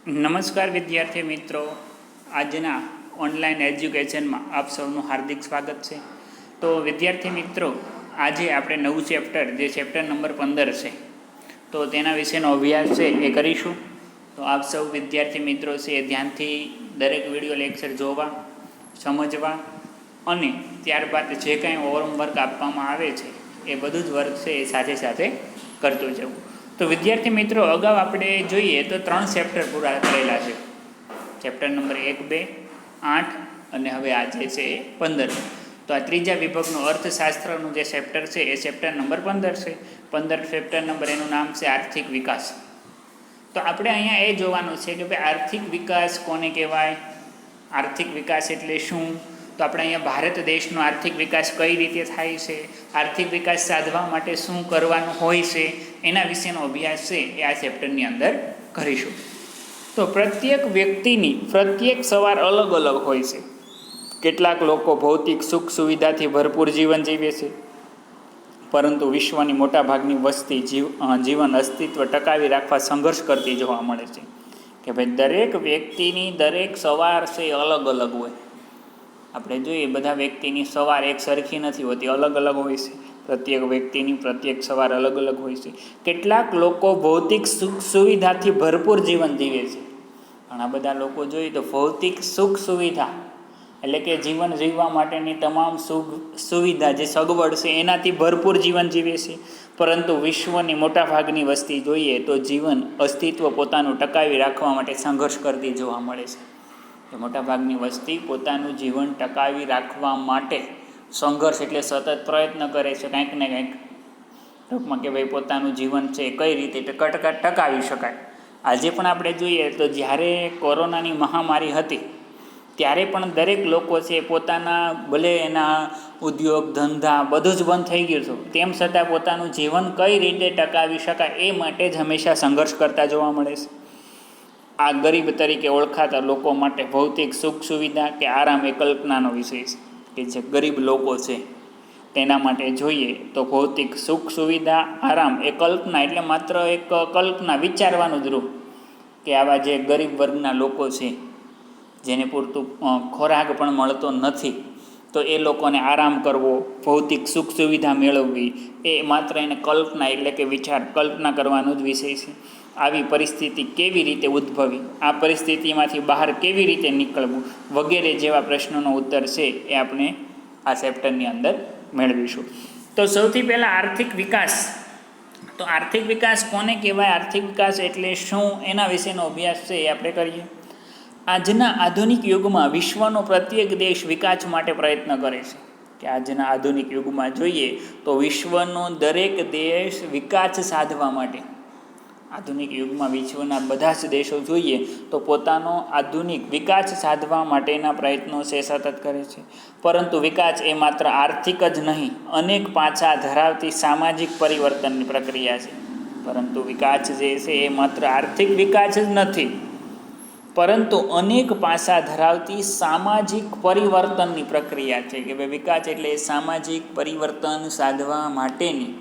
નમસ્કાર વિદ્યાર્થી મિત્રો, આજના ઓનલાઈન એજ્યુકેશનમાં આપ સૌનું હાર્દિક સ્વાગત છે. તો વિદ્યાર્થી મિત્રો, આજે આપણે નવું ચેપ્ટર જે ચેપ્ટર નંબર 15 છે તો તેના વિશેનો અભ્યાસ છે એ કરીશું. તો આપ સૌ વિદ્યાર્થી મિત્રો છે એ ધ્યાનથી દરેક વિડીયો લેક્ચર જોવા, સમજવા અને ત્યારબાદ જે કાંઈ હોમવર્ક આપવામાં આવે છે એ બધું જ વર્ક છે એ સાથે સાથે કરતું જવું. તો વિદ્યાર્થી મિત્રો, અગાઉ આપણે જોઈએ તો 3 ચેપ્ટર પૂરા કરેલા છે. ચેપ્ટર નંબર 1, 2, 8 અને હવે આજે છે 15. તો આ ત્રીજા વિભાગનું અર્થશાસ્ત્રનું જે ચેપ્ટર છે એ ચેપ્ટર નંબર 15 છે. 15 ચેપ્ટર નંબર એનું નામ છે આર્થિક વિકાસ. તો આપણે અહીંયા એ જોવાનું છે કે ભાઈ આર્થિક વિકાસ કોને કહેવાય, આર્થિક વિકાસ એટલે શું. તો આપણે અહીંયા ભારત દેશનો આર્થિક વિકાસ કઈ રીતે થાય છે, આર્થિક વિકાસ સાધવા માટે શું કરવાનું હોય છે, એના વિશેનો અભ્યાસ છે એ આ ચેપ્ટરની અંદર કરીશું. તો પ્રત્યેક વ્યક્તિની પ્રત્યેક સવાર અલગ અલગ હોય છે. કેટલાક લોકો ભૌતિક સુખ સુવિધાથી ભરપૂર જીવન જીવે છે, પરંતુ વિશ્વની મોટાભાગની વસ્તી જીવન અસ્તિત્વ ટકાવી રાખવા સંઘર્ષ કરતી જોવા મળે છે. કે ભાઈ દરેક વ્યક્તિની દરેક સવાર છે અલગ અલગ હોય. આપણે જોઈએ બધા વ્યક્તિની સવાર એક સરખી નથી હોતી, અલગ અલગ હોય છે. પ્રત્યેક વ્યક્તિની પ્રત્યેક સવાર અલગ અલગ હોય છે. કેટલાક લોકો ભૌતિક સુખ સુવિધાથી ભરપૂર જીવન જીવે છે. ઘણા બધા લોકો જોઈએ તો ભૌતિક સુખ સુવિધા એટલે કે જીવન જીવવા માટેની તમામ સુખ સુવિધા જે સગવડ છે એનાથી ભરપૂર જીવન જીવે છે, પરંતુ વિશ્વની મોટાભાગની વસ્તી જોઈએ તો જીવન અસ્તિત્વ પોતાનું ટકાવી રાખવા માટે સંઘર્ષ કરતી જોવા મળે છે. કે મોટાભાગની વસ્તી પોતાનું જીવન ટકાવી રાખવા માટે સંઘર્ષ એટલે સતત પ્રયત્ન કરે છે કંઈક ને કંઈક ટૂંકમાં કે ભાઈ પોતાનું જીવન છે કઈ રીતે ટકાવી શકાય. આજે પણ આપણે જોઈએ તો જ્યારે કોરોનાની મહામારી હતી ત્યારે પણ દરેક લોકો છે પોતાના ભલે એના ઉદ્યોગ ધંધા બધું જ બંધ થઈ ગયું હતું, તેમ છતાં પોતાનું જીવન કઈ રીતે ટકાવી શકાય એ માટે જ હંમેશા સંઘર્ષ કરતા જોવા મળે છે. આ ગરીબ તરીકે ઓળખાતા લોકો માટે ભૌતિક સુખ સુવિધા કે આરામ એ કલ્પનાનો વિષય છે. કે જે ગરીબ લોકો છે તેના માટે જોઈએ તો ભૌતિક સુખ સુવિધા આરામ એ કલ્પના એટલે માત્ર એક કલ્પના, વિચારવાનું જ રૂપ. કે આવા જે ગરીબ વર્ગના લોકો છે જેને પૂરતું ખોરાક પણ મળતો નથી, તો એ લોકોને આરામ કરવો, ભૌતિક સુખ સુવિધા મેળવવી એ માત્ર એને કલ્પના એટલે કે વિચાર, કલ્પના કરવાનો જ વિષય છે. આવી પરિસ્થિતિ કેવી રીતે ઉદ્ભવી, આ પરિસ્થિતિમાંથી બહાર કેવી રીતે નીકળવું વગેરે જેવા પ્રશ્નોનો ઉત્તર છે એ આપણે આ ચેપ્ટરની અંદર મેળવીશું. તો સૌથી પહેલાં આર્થિક વિકાસ. તો આર્થિક વિકાસ કોને કહેવાય, આર્થિક વિકાસ એટલે શું, એના વિશેનો અભ્યાસ છે એ આપણે કરીએ. આજના આધુનિક યુગમાં વિશ્વનો પ્રત્યેક દેશ વિકાસ માટે પ્રયત્ન કરે છે. કે આજના આધુનિક યુગમાં જોઈએ તો વિશ્વનો દરેક દેશ વિકાસ સાધવા માટે, આધુનિક યુગમાં વિશ્વના બધા જ દેશો જોઈએ તો પોતાનો આધુનિક વિકાસ સાધવા માટેના પ્રયત્નો છે સતત કરે છે. પરંતુ વિકાસ એ માત્ર આર્થિક જ નહીં, અનેક પાસા ધરાવતી સામાજિક પરિવર્તનની પ્રક્રિયા છે. પરંતુ વિકાસ જે છે એ માત્ર આર્થિક વિકાસ જ નથી, પરંતુ અનેક પાસા ધરાવતી સામાજિક પરિવર્તનની પ્રક્રિયા છે. કે ભાઈ વિકાસ એટલે સામાજિક પરિવર્તન સાધવા માટેની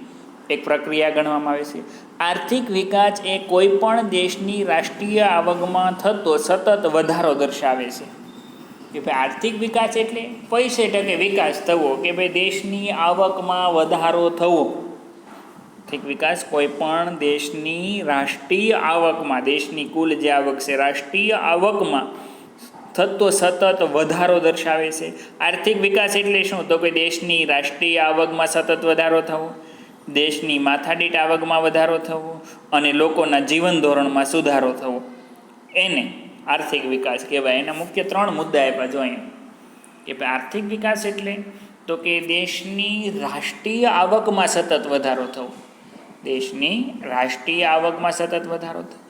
એક પ્રક્રિયા ગણવામાં આવે છે. આર્થિક વિકાસ એ કોઈ પણ દેશની રાષ્ટ્રીય આવકમાં થતો સતત વધારો દર્શાવે છે. કે ભાઈ આર્થિક વિકાસ એટલે પૈસે ટકે વિકાસ થવો, કે ભાઈ દેશની આવકમાં વધારો થવો. આર્થિક વિકાસ કોઈ પણ દેશની રાષ્ટ્રીય આવકમાં, દેશની કુલ જે આવક છે રાષ્ટ્રીય આવકમાં થતો સતત વધારો દર્શાવે છે. આર્થિક વિકાસ એટલે શું, તો કે દેશની રાષ્ટ્રીય આવકમાં સતત વધારો થવો, દેશની માથાદીઠ આવકમાં વધારો થવો અને લોકોના જીવન ધોરણમાં સુધારો થવો, એને આર્થિક વિકાસ કહેવાય. એના મુખ્ય 3 મુદ્દા આપ્યા જોઈએ. કે ભાઈ આર્થિક વિકાસ એટલે તો કે દેશની રાષ્ટ્રીય આવકમાં સતત વધારો થવો, દેશની રાષ્ટ્રીય આવકમાં સતત વધારો થવો,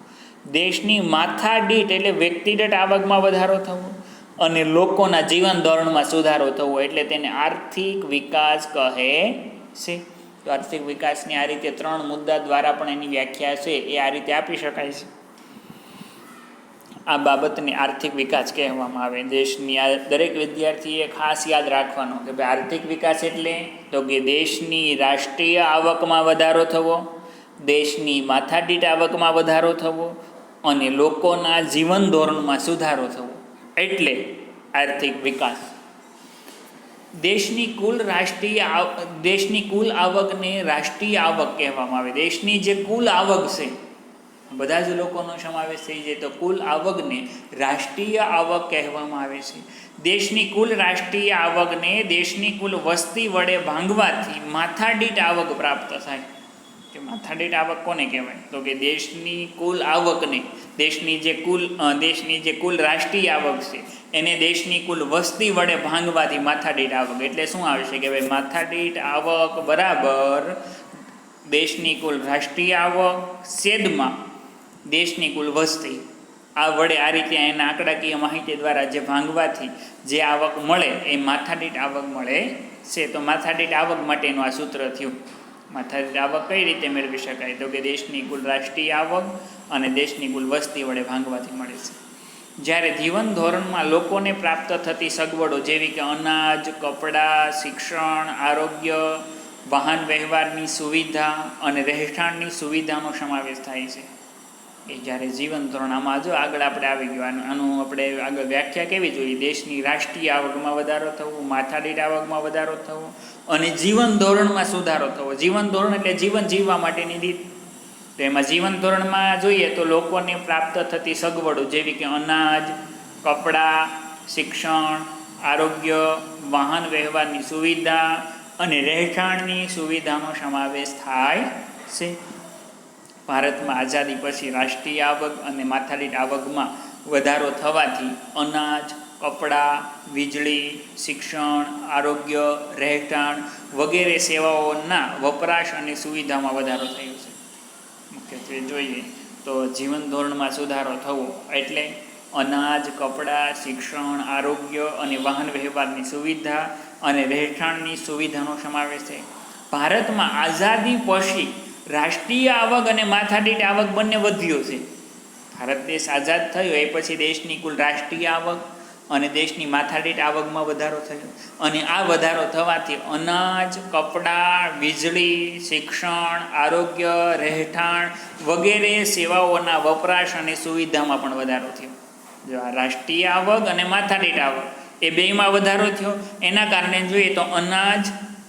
દેશની માથાદીઠ એટલે વ્યક્તિગત આવકમાં વધારો થવો અને લોકોના જીવન ધોરણમાં સુધારો થવો, એટલે તેને આર્થિક વિકાસ કહે છે. તો આર્થિક વિકાસની આ રીતે 3 મુદ્દા દ્વારા પણ એની વ્યાખ્યા છે એ આ રીતે આપી શકાય છે. આ બાબતને આર્થિક વિકાસ કહેવામાં આવે. દેશની આ દરેક વિદ્યાર્થીએ ખાસ યાદ રાખવાનો કે ભાઈ આર્થિક વિકાસ એટલે તો કે દેશની રાષ્ટ્રીય આવકમાં વધારો થવો, દેશની માથાદીઠ આવકમાં વધારો થવો અને લોકોના જીવન ધોરણમાં સુધારો થવો એટલે આર્થિક વિકાસ. દેશની કુલ આવકને રાષ્ટ્રીય આવક કહેવામાં આવે. દેશની જે કુલ આવક છે, બધા જ લોકોનો સમાવેશ થઈ જાય તો કુલ આવકને રાષ્ટ્રીય આવક કહેવામાં આવે છે. દેશની કુલ રાષ્ટ્રીય આવકને દેશની કુલ વસ્તી વડે ભાંગવાથી માથાદીઠ આવક પ્રાપ્ત થાય. કે માથાદીઠ આવક કોને કહેવાય? તો કે દેશની કુલ આવકને દેશની જે કુલ રાષ્ટ્રીય આવક છે એને દેશની કુલ વસ્તી વડે ભાંગવાથી માથાદીઠ આવક. એટલે શું આવશે કે ભાઈ માથાદીઠ આવક બરાબર દેશની કુલ રાષ્ટ્રીય આવક છેદમાં દેશની કુલ વસ્તી. આ વડે આ રીતે એના આંકડાકીય માહિતી દ્વારા જે ભાંગવાથી જે આવક મળે એ માથાદીઠ આવક મળે છે. તો માથાદીઠ આવક માટેનું આ સૂત્ર થયું. માથાદીઠ આવક કઈ રીતે મેળવી શકાય? તો કે દેશની કુલ રાષ્ટ્રીય આવક અને દેશની કુલ વસ્તી વડે ભાંગવાથી મળે છે. જ્યારે જીવન ધોરણમાં લોકોને પ્રાપ્ત થતી સગવડો જેવી કે અનાજ, કપડાં, શિક્ષણ, આરોગ્ય, વાહન વ્યવહારની સુવિધા અને રહેઠાણની સુવિધાનો સમાવેશ થાય છે. એ જ્યારે જીવન ધોરણ, આમાં જો આગળ આપણે આવી ગયું, આનું આપણે આગળ વ્યાખ્યા કેવી જોઈએ? દેશની રાષ્ટ્રીય આવકમાં વધારો થવો, માથાદીઠ આવકમાં વધારો થવો અને જીવન ધોરણમાં સુધારો થવો. જીવન ધોરણ એટલે જીવન જીવવા માટેની રીત. તો એમાં જીવન ધોરણમાં જોઈએ તો લોકોને પ્રાપ્ત થતી સગવડો જેવી કે અનાજ, કપડાં, શિક્ષણ, આરોગ્ય, વાહન વ્યવહારની સુવિધા અને રહેઠાણની સુવિધાનો સમાવેશ થાય છે. ભારતમાં આઝાદી પછી રાષ્ટ્રીય આવક અને માથાદીઠ આવકમાં વધારો થવાથી અનાજ, કપડાં, વીજળી, શિક્ષણ, આરોગ્ય, રહેઠાણ વગેરે સેવાઓના વપરાશ અને સુવિધામાં વધારો થયો છે. મુખ્યત્વે જોઈએ તો જીવન ધોરણમાં સુધારો થવો એટલે અનાજ, કપડાં, શિક્ષણ, આરોગ્ય અને વાહન વ્યવહારની સુવિધા અને રહેઠાણની સુવિધાનો સમાવેશ છે. ભારતમાં આઝાદી પછી રાષ્ટ્રીય આવક અને માથાદીઠ આવક બંને વધ્યો છે. ભારત દેશ આઝાદ થયો એ પછી દેશની કુલ રાષ્ટ્રીય આવક અને દેશની માથાદીઠ આવકમાં વધારો થયો અને આ વધારો થવાથી અનાજ, કપડાં, વીજળી, શિક્ષણ, આરોગ્ય, રહેઠાણ વગેરે સેવાઓના વપરાશ અને સુવિધામાં પણ વધારો થયો. જો આ રાષ્ટ્રીય આવક અને માથાદીઠ આવક એ બેયમાં વધારો થયો. એના કારણે જોઈએ તો અનાજ,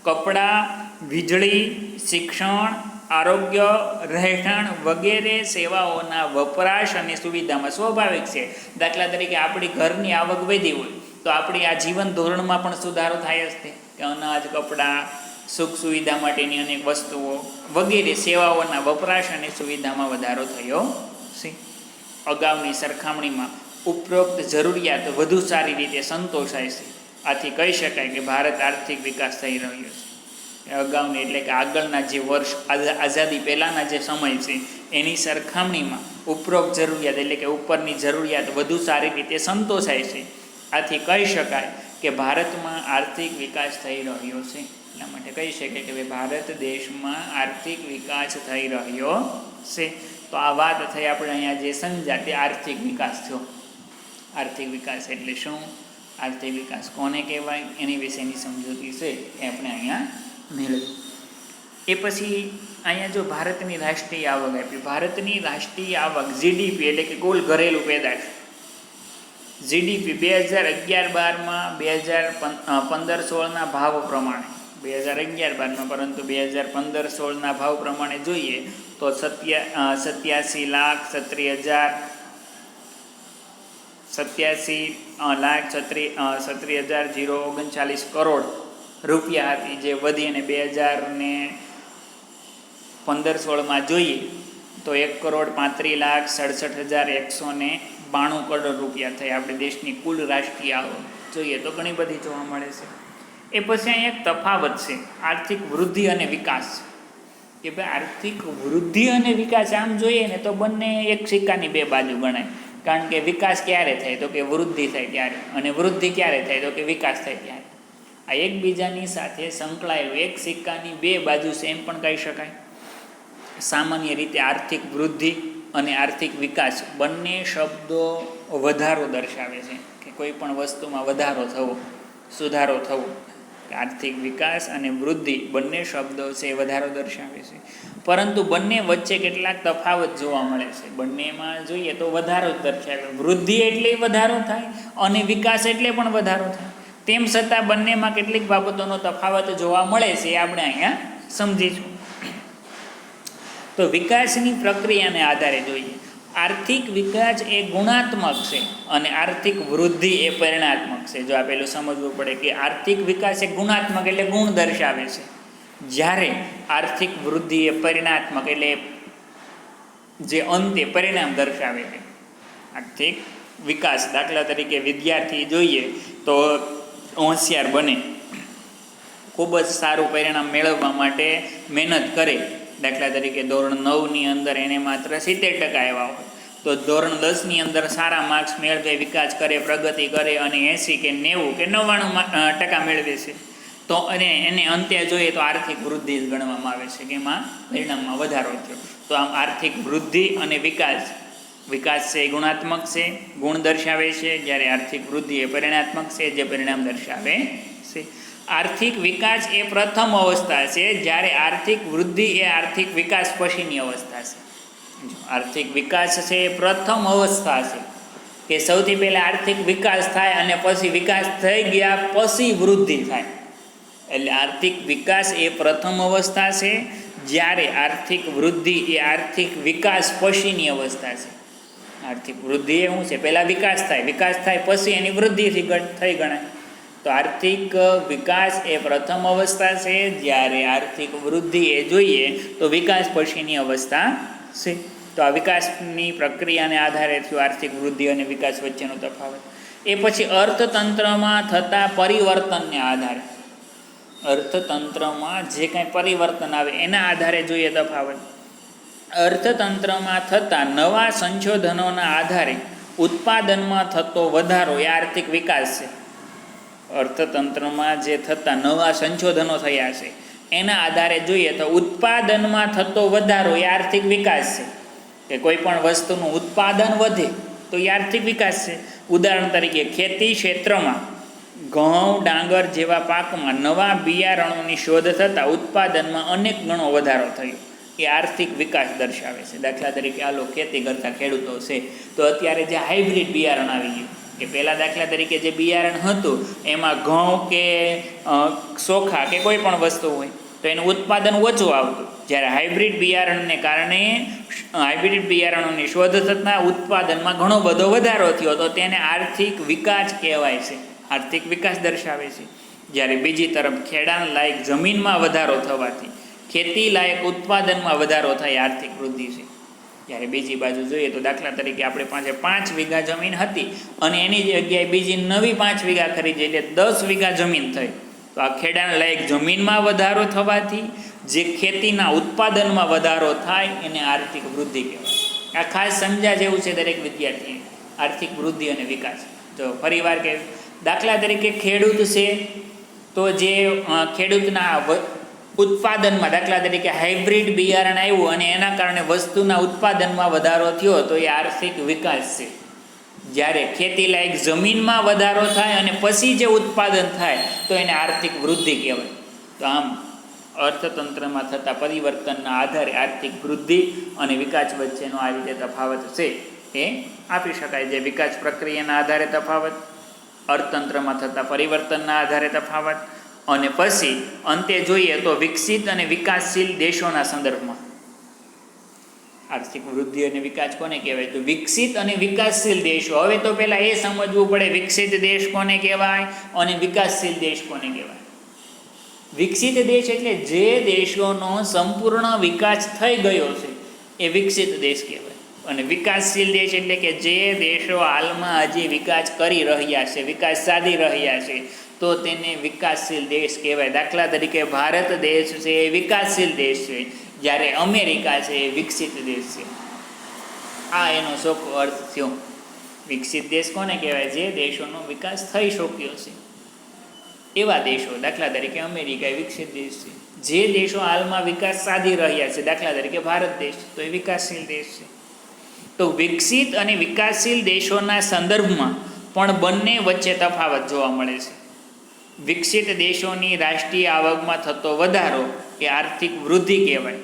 કપડાં, વીજળી, શિક્ષણ, આરોગ્ય, રહેઠાણ વગેરે સેવાઓના વપરાશ અને સુવિધામાં સ્વાભાવિક છે. દાખલા તરીકે આપણી ઘરની આવક વધી હોય તો આપણી આ જીવન ધોરણમાં પણ સુધારો થાય જ છે કે અનાજ, કપડાં, સુખ સુવિધા માટેની અનેક વસ્તુઓ વગેરે સેવાઓના વપરાશ અને સુવિધામાં વધારો થયો છે. અગાઉની સરખામણીમાં ઉપરોક્ત જરૂરિયાત વધુ સારી રીતે સંતોષાય છે. આથી કહી શકાય કે ભારત આર્થિક વિકાસ થઈ રહ્યો છે. અગાઉની એટલે કે આગળના જે વર્ષ, આઝાદી પહેલાંના જે સમય છે એની સરખામણીમાં ઉપરોક્ત જરૂરિયાત એટલે કે ઉપરની જરૂરિયાત વધુ સારી રીતે સંતોષાય છે. આથી કહી શકાય કે ભારતમાં આર્થિક વિકાસ થઈ રહ્યો છે. એટલા માટે કહી શકાય કે ભારત દેશમાં આર્થિક વિકાસ થઈ રહ્યો છે. તો આ વાત થઈ આપણે અહીંયા જે સમજ્યા તે આર્થિક વિકાસ થયો. આર્થિક વિકાસ એટલે શું, આર્થિક વિકાસ કોને કહેવાય, એની વિશેની સમજૂતી છે એ આપણે અહીંયા મેળવી. એ પછી અહીંયા જો ભારતની રાષ્ટ્રીય આવક આપી, ભારતની રાષ્ટ્રીય આવક જીડીપી એટલે કે કુલ ઘરેલું પેદાશ, જીડીપી 2011-12માં 2015-16ના ભાવ પ્રમાણે 2011-12માં, પરંતુ 2015-16ના ભાવ પ્રમાણે જોઈએ તો 87,37,039 કરોડ રૂપિયા હતી, જે વધી અને 2015-16માં જોઈએ તો 1,35,67,192 કરોડ રૂપિયા થઈ. આપણે દેશની કુલ રાષ્ટ્રીય આવક જોઈએ તો ઘણી બધી જોવા મળે છે. એ પછી અહીંયા એક તફાવત છે, આર્થિક વૃદ્ધિ અને વિકાસ. કે ભાઈ આર્થિક વૃદ્ધિ અને વિકાસ આમ જોઈએ ને તો બંને એક સિક્કાની બે બાજુ ગણાય. કારણ કે વિકાસ ક્યારે થાય તો કે વૃદ્ધિ થાય ત્યારે, અને વૃદ્ધિ ક્યારે થાય તો કે વિકાસ થાય ત્યારે. આ એકબીજાની સાથે સંકળાયેલું એક સિક્કાની બે બાજુ છે એમ પણ કહી શકાય. સામાન્ય રીતે આર્થિક વૃદ્ધિ અને આર્થિક વિકાસ બંને શબ્દો વધારો દર્શાવે છે કે કોઈ પણ વસ્તુમાં વધારો થવો, સુધારો થવો. આર્થિક વિકાસ અને વૃદ્ધિ બંને શબ્દો છે એ વધારો દર્શાવે છે. પરંતુ બંને વચ્ચે કેટલાક તફાવત જોવા મળે છે. બંનેમાં જોઈએ તો વધારો જ દર્શાવે, વૃદ્ધિ એટલે વધારો થાય અને વિકાસ એટલે પણ વધારો થાય. તેમ છતાં બંનેમાં કેટલીક બાબતોનો તફાવત જોવા મળે છે, એ આપણે અહીંયા સમજીશું. તો વિકાસની પ્રક્રિયાને આધારે જોઈએ, આર્થિક વિકાસ એ ગુણાત્મક છે અને આર્થિક વૃદ્ધિ એ પરિણાત્મક છે. જો આ પેલું સમજવું પડે કે આર્થિક વિકાસ એ ગુણાત્મક એટલે ગુણ દર્શાવે છે, જ્યારે આર્થિક વૃદ્ધિ એ પરિણાત્મક એટલે જે અંતે પરિણામ દર્શાવે છે. આર્થિક વિકાસ, દાખલા તરીકે વિદ્યાર્થી જોઈએ તો હોશિયાર બને, ખૂબ જ સારું પરિણામ મેળવવા માટે મહેનત કરે. દાખલા તરીકે ધોરણ 9ની અંદર એને માત્ર 70% આવ્યા હોય, તો ધોરણ 10ની અંદર સારા માર્ક્સ મેળવે, વિકાસ કરે, પ્રગતિ કરે અને 80 કે 90 કે 99% મેળવે છે, તો એને અંતે જોઈએ તો આર્થિક વૃદ્ધિ જ ગણવામાં આવે છે કે એમાં પરિણામમાં વધારો થયો. તો આમ આર્થિક વૃદ્ધિ અને વિકાસ છે એ ગુણાત્મક છે, ગુણ દર્શાવે છે, જ્યારે આર્થિક વૃદ્ધિ એ પરિણાત્મક છે, જે પરિણામ દર્શાવે છે. આર્થિક વિકાસ એ પ્રથમ અવસ્થા છે, જ્યારે આર્થિક વૃદ્ધિ એ આર્થિક વિકાસ પછીની અવસ્થા છે. આર્થિક વિકાસ છે એ પ્રથમ અવસ્થા છે કે સૌથી પહેલાં આર્થિક વિકાસ થાય અને પછી વિકાસ થઈ ગયા પછી વૃદ્ધિ થાય. એટલે આર્થિક વિકાસ એ પ્રથમ અવસ્થા છે, જ્યારે આર્થિક વૃદ્ધિ એ આર્થિક વિકાસ પછીની અવસ્થા છે. આર્થિક વૃદ્ધિ એ શું છે? પહેલાં વિકાસ થાય પછી એની વૃદ્ધિથી થઈ ગણાય. તો આર્થિક વિકાસ એ પ્રથમ અવસ્થા છે, જ્યારે આર્થિક વૃદ્ધિ એ જોઈએ તો વિકાસ પછીની અવસ્થા છે. તો આ વિકાસની પ્રક્રિયાને આધારે થયું આર્થિક વૃદ્ધિ અને વિકાસ વચ્ચેનો તફાવત. એ પછી અર્થતંત્રમાં થતા પરિવર્તનને આધારે, અર્થતંત્રમાં જે કાંઈ પરિવર્તન આવે એના આધારે જોઈએ તફાવત. અર્થતંત્રમાં થતા નવા સંશોધનોના આધારે ઉત્પાદનમાં થતો વધારો એ આર્થિક વિકાસ છે. અર્થતંત્રમાં જે થતા નવા સંશોધનો થયા છે એના આધારે જોઈએ તો ઉત્પાદનમાં થતો વધારો એ આર્થિક વિકાસ છે. કે કોઈ પણ વસ્તુનું ઉત્પાદન વધે તો એ આર્થિક વિકાસ છે. ઉદાહરણ તરીકે ખેતી ક્ષેત્રમાં ઘઉં, ડાંગર જેવા પાકમાં નવા બિયારણોની શોધ થતાં ઉત્પાદનમાં અનેક ગણો વધારો થયો, એ આર્થિક વિકાસ દર્શાવે છે. દાખલા તરીકે આલો ખેતી કરતા ખેડૂતો છે તો અત્યારે જે હાઇબ્રિડ બિયારણ આવી ગયું, કે પહેલાં દાખલા તરીકે જે બિયારણ હતું એમાં ઘઉં કે ચોખા કે કોઈ પણ વસ્તુ હોય તો એનું ઉત્પાદન ઓછું આવતું, જ્યારે હાઇબ્રિડ બિયારણને કારણે હાઇબ્રિડ બિયારણોની શોધ થતાં ઉત્પાદનમાં ઘણો બધો વધારો થયો, તો તેને આર્થિક વિકાસ કહેવાય છે, આર્થિક વિકાસ દર્શાવે છે. જ્યારે બીજી તરફ ખેડાણ લાયક જમીનમાં વધારો થવાથી ખેતી લાયક ઉત્પાદનમાં વધારો થાય આર્થિક વૃદ્ધિ છે. જ્યારે બીજી બાજુ જોઈએ તો દાખલા તરીકે આપણે પાસે 5 વીઘા જમીન હતી અને એની જગ્યાએ બીજી નવી 5 વીઘા ખરીદી એટલે 10 વીઘા જમીન થઈ, તો આ ખેડાણ લાયક જમીનમાં વધારો થવાથી જે ખેતીના ઉત્પાદનમાં વધારો થાય એને આર્થિક વૃદ્ધિ કહેવાય. આ ખાસ સમજ્યા જેવું છે દરેક વિદ્યાર્થીએ, આર્થિક વૃદ્ધિ અને વિકાસ. તો ફરીવાર કે દાખલા તરીકે ખેડૂત છે તો જે ખેડૂતના ઉત્પાદનમાં દાખલા તરીકે હાઇબ્રિડ બિયારણ આવ્યું અને એના કારણે વસ્તુના ઉત્પાદનમાં વધારો થયો તો એ આર્થિક વિકાસ છે. જ્યારે ખેતી લાયક જમીનમાં વધારો થાય અને પછી જે ઉત્પાદન થાય તો એને આર્થિક વૃદ્ધિ કહેવાય. તો આમ અર્થતંત્રમાં થતા પરિવર્તનના આધારે આર્થિક વૃદ્ધિ અને વિકાસ વચ્ચેનો આ રીતે તફાવત છે એ આપી શકાય. જે વિકાસ પ્રક્રિયાના આધારે તફાવત, અર્થતંત્રમાં થતા પરિવર્તનના આધારે તફાવત, અને પછી અંતે જોઈએ તો વિકસિત અને વિકાસશીલ દેશોના સંદર્ભમાં આર્થિક વૃદ્ધિ અને વિકાસ કોને કહેવાય? તો વિકસિત અને વિકાસશીલ દેશો. હવે તો પહેલાં એ સમજવું પડે વિકસિત દેશ કોને કહેવાય અને વિકાસશીલ દેશ કોને કહેવાય. વિકસિત દેશ એટલે જે દેશોનો સંપૂર્ણ વિકાસ થઈ ગયો છે એ વિકસિત દેશ કહેવાય, અને વિકાસશીલ દેશ એટલે કે જે દેશો હાલમાં હજી વિકાસ કરી રહ્યા છે, વિકાસ સાધી રહ્યા છે, તો તેને વિકાસશીલ દેશ કહેવાય. દાખલા તરીકે ભારત દેશ છે એ વિકાસશીલ દેશ છે, જ્યારે અમેરિકા છે એ વિકસિત દેશ છે. આ એનો ચોખ્ખો અર્થ થયો. વિકસિત દેશ કોને કહેવાય? જે દેશોનો વિકાસ થઈ શક્યો છે એવા દેશો. દાખલા તરીકે અમેરિકા એ વિકસિત દેશ છે. જે દેશો હાલમાં વિકાસ સાધી રહ્યા છે, દાખલા તરીકે ભારત દેશ, તો એ વિકાસશીલ દેશ છે. તો વિકસિત અને વિકાસશીલ દેશોના સંદર્ભમાં પણ બંને વચ્ચે તફાવત જોવા મળે છે. વિકસિત દેશોની રાષ્ટ્રીય આવકમાં થતો વધારો એ આર્થિક વૃદ્ધિ કહેવાય,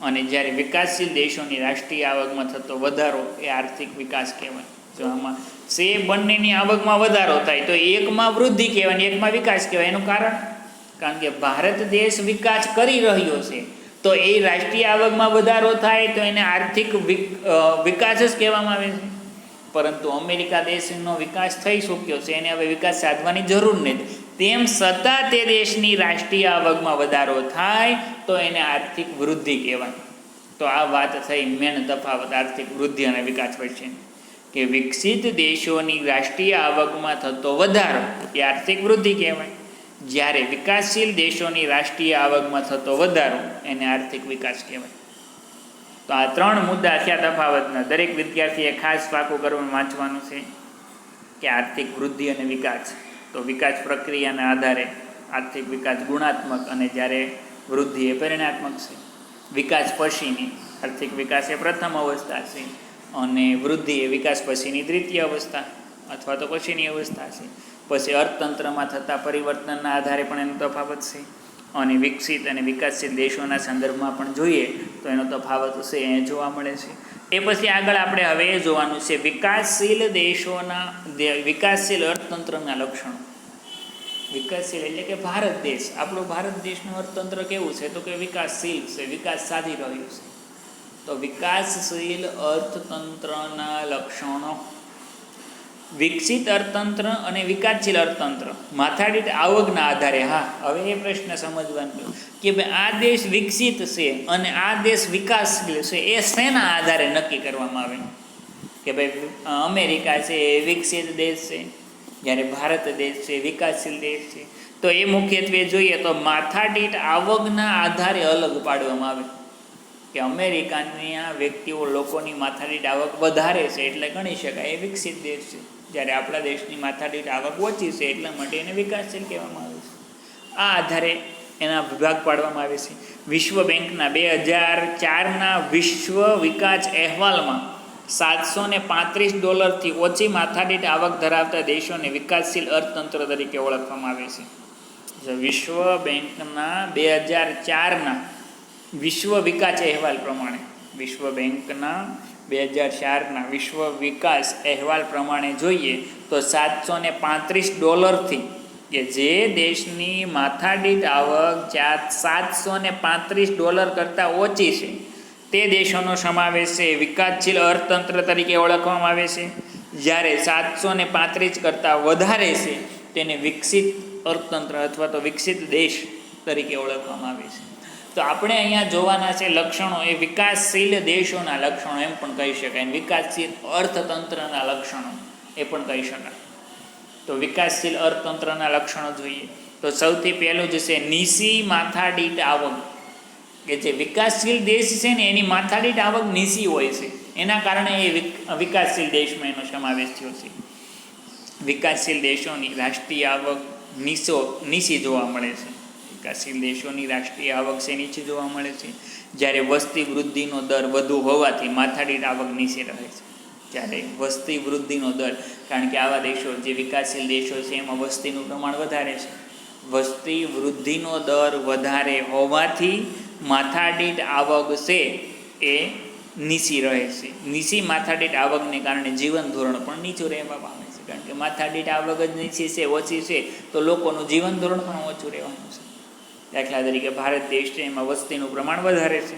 અને જ્યારે વિકાસશીલ દેશોની રાષ્ટ્રીય આવકમાં થતો વધારો એ આર્થિક વિકાસ કહેવાય. જો આમાં સે બંનેની આવકમાં વધારો થાય તો એકમાં વૃદ્ધિ કહેવાય, એકમાં વિકાસ કહેવાય. એનું કારણ કે ભારત દેશ વિકાસ કરી રહ્યો છે, તો એ રાષ્ટ્રીય આવકમાં વધારો થાય તો એને આર્થિક વિકાસ જ કહેવામાં આવે છે. પરંતુ અમેરિકા દેશનો વિકાસ થઈ શક્યો છે, એને હવે વિકાસ સાધવાની જરૂર નથી. તેમ છતાં તે દેશની રાષ્ટ્રીય આવકમાં વધારો થાય તો એને આર્થિક વૃદ્ધિ કહેવાય. તો આ વાત થઈ મેન તફાવત આર્થિક વૃદ્ધિ અને વિકાસ વચ્ચે, કે વિકસિત દેશોની રાષ્ટ્રીય આવકમાં થતો વધારો એ આર્થિક વૃદ્ધિ કહેવાય, જ્યારે વિકાસશીલ દેશોની રાષ્ટ્રીય આવકમાં થતો વધારો એને આર્થિક વિકાસ કહેવાય. તો આ 3 મુદ્દા થયા તફાવતના. દરેક વિદ્યાર્થીએ ખાસ પાકું કરવાનું વાંચવાનું છે કે આર્થિક વૃદ્ધિ અને વિકાસ, તો વિકાસ પ્રક્રિયાના આધારે આર્થિક વિકાસ ગુણાત્મક અને જ્યારે વૃદ્ધિ એ પરિણાત્મક છે. વિકાસ પછીની આર્થિક વિકાસ એ પ્રથમ અવસ્થા છે અને વૃદ્ધિ એ વિકાસ પછીની દ્વિતીય અવસ્થા અથવા તો પછીની અવસ્થા છે. પછી અર્થતંત્રમાં થતા પરિવર્તનના આધારે પણ એનો તફાવત છે, અને વિકસિત અને વિકાસશીલ દેશોના સંદર્ભમાં પણ જોઈએ તો એનો તફાવત છે એ જોવા મળે છે. એ પછી આગળ આપણે હવે એ જોવાનું છે વિકાસશીલ દેશોના વિકાસશીલ અર્થતંત્રના લક્ષણો. વિકાસશીલ એટલે કે ભારત દેશ, આપણો ભારત દેશનું અર્થતંત્ર કેવું છે તો કે વિકાસશીલ છે, વિકાસ સાધી રહ્યું છે. તો વિકાસશીલ અર્થતંત્રના લક્ષણો. વિકસિત અર્થતંત્ર અને વિકાસશીલ અર્થતંત્ર માથાદીઠ આવકના આધારે. હા, હવે એ પ્રશ્ન સમજવાનો કે ભાઈ આ દેશ વિકસિત છે અને આ દેશ વિકાસશીલ છે, એ શેના આધારે નક્કી કરવામાં આવે? કે ભાઈ અમેરિકા છે એ વિકસિત દેશ છે, જ્યારે ભારત દેશ છે વિકાસશીલ દેશ છે. તો એ મુખ્યત્વે જોઈએ તો માથાદીઠ આવકના આધારે અલગ પાડવામાં આવે કે અમેરિકાની આ વ્યક્તિઓ લોકોની માથાદીઠ આવક વધારે છે એટલે ગણી શકાય એ વિકસિત દેશ છે, જ્યારે આપણા દેશની માથાદીઠ આવક ઓછી છે એટલા માટે એને વિકાસશીલ કહેવામાં આવે છે. આ આધારે એના વિભાગ પાડવામાં આવે છે. વિશ્વ બેંકના 2004ના વિશ્વ વિકાસ અહેવાલમાં $735 ઓછી માથાદીઠ આવક ધરાવતા દેશોને વિકાસશીલ અર્થતંત્ર તરીકે ઓળખવામાં આવે છે. વિશ્વ બેંકના 2004ના વિશ્વ વિકાસ અહેવાલ પ્રમાણે, વિશ્વ બેંકના 2004ના વિશ્વ વિકાસ અહેવાલ પ્રમાણે જોઈએ તો $735 કે જે દેશની માથાદીઠ આવક $735 કરતાં ઓછી છે તે દેશોનો સમાવેશ છે વિકાસશીલ અર્થતંત્ર તરીકે ઓળખવામાં આવે છે. જ્યારે 735 કરતાં વધારે છે તેને વિકસિત અર્થતંત્ર અથવા તો વિકસિત દેશ તરીકે ઓળખવામાં આવે છે. તો આપણે અહીંયા જોવાના છે લક્ષણો એ વિકાસશીલ દેશોના લક્ષણો એમ પણ કહી શકાય, વિકાસશીલ અર્થતંત્રના લક્ષણો એ પણ કહી શકાય. તો વિકાસશીલ અર્થતંત્રના લક્ષણો જોઈએ તો સૌથી પહેલું જ છે નીચી માથાદીઠ આવક. કે જે વિકાસશીલ દેશ છે ને એની માથાદીઠ આવક નીચી હોય છે, એના કારણે એ વિકાસશીલ દેશમાં એનો સમાવેશ થયો છે. વિકાસશીલ દેશોની રાષ્ટ્રીય આવક નીચી જોવા મળે છે. વિકાસશીલ દેશોની રાષ્ટ્રીય આવક છે નીચે જોવા મળે છે, જ્યારે વસ્તી વૃદ્ધિનો દર વધુ હોવાથી માથાદીઠ આવક નીચે રહે છે. જ્યારે વસ્તી વૃદ્ધિનો દર, કારણ કે આવા દેશો જે વિકાસશીલ દેશો છે એમાં વસ્તીનું પ્રમાણ વધારે છે, વસ્તી વૃદ્ધિનો દર વધારે હોવાથી માથાદીઠ આવક છે એ નીચી રહે છે. નીચી માથાદીઠ આવકને કારણે જીવન ધોરણ પણ નીચું રહેવા પામે છે, કારણ કે માથાદીઠ આવક જ નીચી છે, ઓછી છે, તો લોકોનું જીવન ધોરણ પણ ઓછું રહેવાનું છે. દાખલા તરીકે ભારત દેશ છે એમાં વસ્તીનું પ્રમાણ વધારે છે,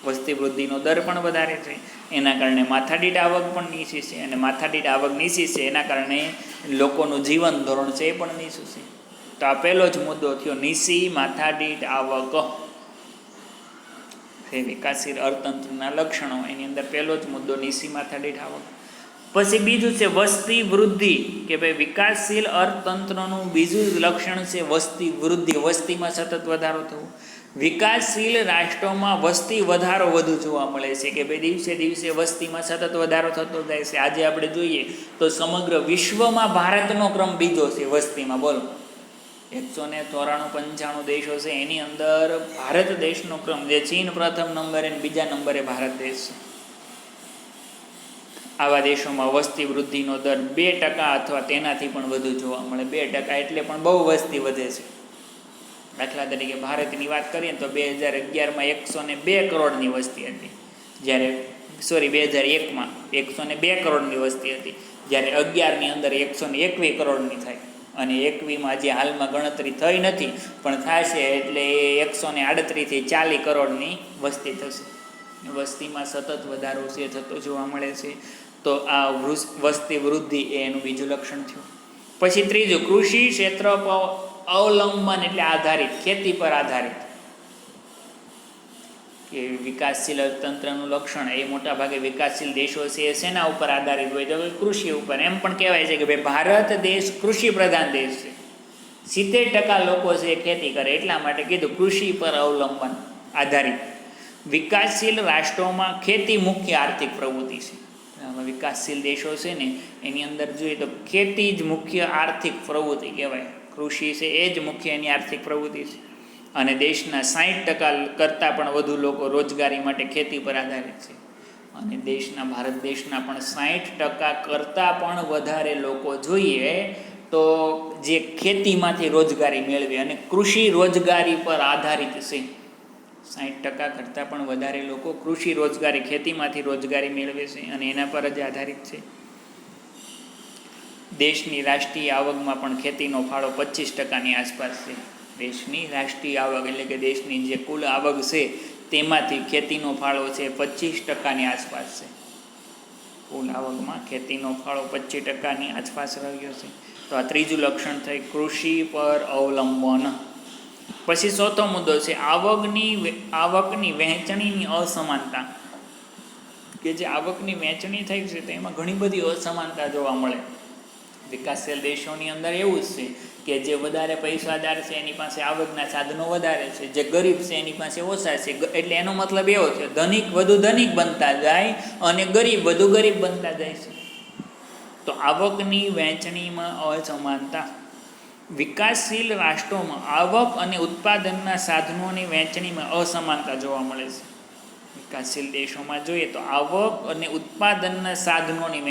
વસ્તી વૃદ્ધિનો દર પણ વધારે છે, એના કારણે માથાદીઠ આવક પણ નીચી છે, અને માથાદીઠ આવક નીચી છે એના કારણે લોકોનું જીવન ધોરણ છે એ પણ નીચું છે. તો આ પહેલો જ મુદ્દો થયો, નીચી માથાદીઠ આવક એ વિકાસશીલ અર્થતંત્રના લક્ષણો. એની અંદર પહેલો જ મુદ્દો નીચી માથાદીઠ આવક. પછી બીજું છે વસ્તી વૃદ્ધિ, કે ભાઈ વિકાસશીલ અર્થતંત્રનું બીજું લક્ષણ છે વસ્તી વૃદ્ધિ, વસ્તીમાં સતત વધારો થવો. વિકાસશીલ રાષ્ટ્રોમાં વસ્તી વધારો વધુ જોવા મળે છે, કે ભાઈ દિવસે દિવસે વસ્તીમાં સતત વધારો થતો જાય છે. આજે આપણે જોઈએ તો સમગ્ર વિશ્વમાં ભારતનો ક્રમ બીજો છે વસ્તીમાં. બોલો, 194-95 દેશો છે એની અંદર ભારત દેશનો ક્રમ, જે ચીન પ્રથમ નંબરે અને બીજા નંબરે ભારત દેશ છે. આવા દેશોમાં વસ્તી વૃદ્ધિનો દર 2% અથવા તેનાથી પણ વધુ જોવા મળે. 2% એટલે પણ બહુ વસ્તી વધે છે. દાખલા તરીકે ભારતની વાત કરીએ તો 2011માં 102 કરોડની વસ્તી હતી, જ્યારે 2001માં 102 કરોડની વસ્તી હતી, જ્યારે 11ની અંદર 121 કરોડની થાય. અને 21માં જે હાલમાં ગણતરી થઈ નથી પણ થશે, એટલે 138થી 40 કરોડની વસ્તી થશે. વસ્તીમાં સતત વધારો છે થતો જોવા મળે છે. તો આ વસ્તી વૃદ્ધિ એ એનું બીજું લક્ષણ થયું. પછી ત્રીજું, કૃષિ ક્ષેત્ર પર અવલંબન એટલે આધારિત, ખેતી પર આધારિત. કે વિકાસશીલ અર્થતંત્રનું લક્ષણ એ મોટાભાગે વિકાસશીલ દેશો છે એ શેના ઉપર આધારિત હોય તો કૃષિ ઉપર. એમ પણ કહેવાય છે કે ભાઈ ભારત દેશ કૃષિ પ્રધાન દેશ છે, 70% લોકો છે એ ખેતી કરે, એટલા માટે કીધું કૃષિ પર અવલંબન આધારિત. વિકાસશીલ રાષ્ટ્રોમાં ખેતી મુખ્ય આર્થિક પ્રવૃત્તિ છે. વિકાસશીલ દેશો છે ને એની અંદર જોઈએ તો ખેતી જ મુખ્ય આર્થિક પ્રવૃત્તિ કહેવાય. કૃષિ છે એ જ મુખ્ય એની આર્થિક પ્રવૃત્તિ છે. અને દેશના 60% કરતાં પણ વધુ લોકો રોજગારી માટે ખેતી પર આધારિત છે. અને ભારત દેશના પણ 60% કરતાં પણ વધારે લોકો જોઈએ તો જે ખેતીમાંથી રોજગારી મેળવે અને કૃષિ રોજગારી પર આધારિત છે. 60% કરતાં પણ વધારે લોકો કૃષિ રોજગારી, ખેતીમાંથી રોજગારી મેળવે છે અને એના પર જ આધારિત છે. દેશની રાષ્ટ્રીય આવકમાં પણ ખેતીનો ફાળો 25%ની આસપાસ છે. દેશની રાષ્ટ્રીય આવક એટલે કે દેશની જે કુલ આવક છે તેમાંથી ખેતીનો ફાળો છે 25%ની આસપાસ છે. કુલ આવકમાં ખેતીનો ફાળો 25%ની આસપાસ રહ્યો છે. તો આ ત્રીજું લક્ષણ થઈ કૃષિ પર અવલંબન. પછી ચોથો મુદ્દો છે આવકની વહેંચણીની અસમાનતા. કે જે આવકની વહેંચણી થઈ છે તો એમાં ઘણી બધી અસમાનતા જોવા મળે. વિકાસશીલ દેશોની અંદર એવું જ છે કે જે વધારે પૈસાદાર છે એની પાસે આવકના સાધનો વધારે છે, જે ગરીબ છે એની પાસે ઓછા છે. એટલે એનો મતલબ એવો છે ધનિક વધુ ધનિક બનતા જાય અને ગરીબ વધુ ગરીબ બનતા જાય છે. તો આવકની વહેંચણીમાં અસમાનતા. વિકાસશીલ રાષ્ટ્રોમાં આવક અને ઉત્પાદનના સાધનોની વહેંચણીમાં અસમાનતા જોવા મળે છે. વિકાસશીલ દેશોમાં જોઈએ તો આવક અને ઉત્પાદનના સાધનોની